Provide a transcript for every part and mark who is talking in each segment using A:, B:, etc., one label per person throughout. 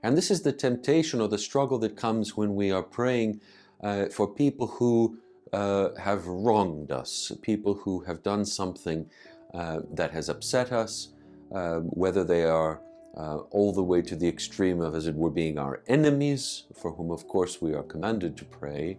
A: And this is the temptation or the struggle that comes when we are praying for people who have wronged us, people who have done something that has upset us, whether they are all the way to the extreme of, as it were, being our enemies, for whom, of course, we are commanded to pray,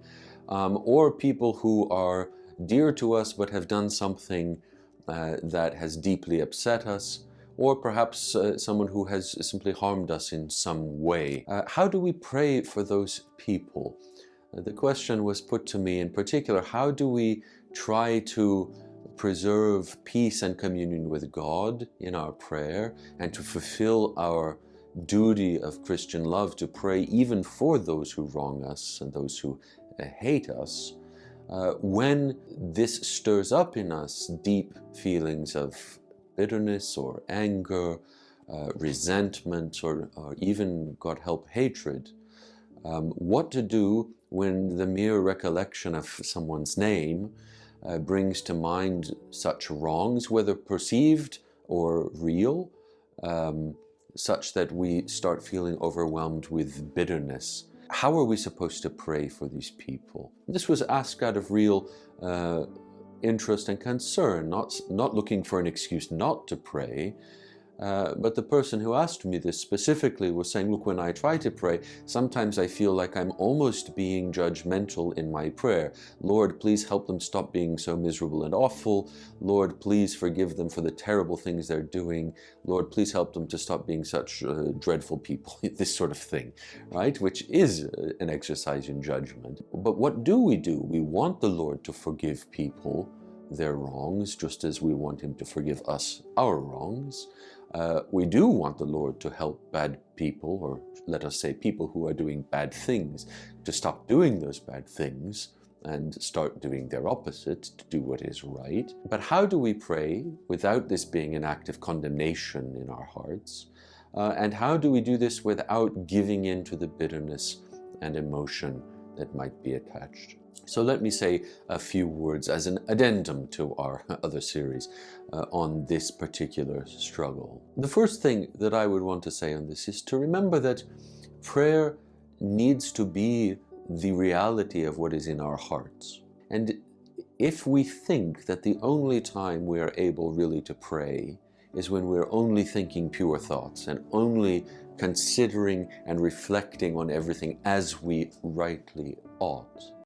A: or people who are dear to us but have done something that has deeply upset us, or perhaps someone who has simply harmed us in some way. How do we pray for those people? The question was put to me in particular, how do we try to preserve peace and communion with God in our prayer and to fulfill our duty of Christian love to pray even for those who wrong us and those who hate us, when this stirs up in us deep feelings of bitterness or anger, resentment, or even, God help, hatred. What to do when the mere recollection of someone's name brings to mind such wrongs, whether perceived or real, such that we start feeling overwhelmed with bitterness. How are we supposed to pray for these people? This was asked out of real interest and concern, not looking for an excuse not to pray. But the person who asked me this specifically was saying, look, when I try to pray, sometimes I feel like I'm almost being judgmental in my prayer. Lord, please help them stop being so miserable and awful. Lord, please forgive them for the terrible things they're doing. Lord, please help them to stop being such dreadful people. This sort of thing, right? Which is an exercise in judgment. But what do? We want the Lord to forgive people their wrongs, just as we want Him to forgive us our wrongs. We do want the Lord to help bad people, or let us say people who are doing bad things, to stop doing those bad things and start doing their opposite, to do what is right. But how do we pray without this being an act of condemnation in our hearts? And how do we do this without giving in to the bitterness and emotion that might be attached? So let me say a few words as an addendum to our other series on this particular struggle. The first thing that I would want to say on this is to remember that prayer needs to be the reality of what is in our hearts. And if we think that the only time we are able really to pray is when we're only thinking pure thoughts and only considering and reflecting on everything as we rightly ought,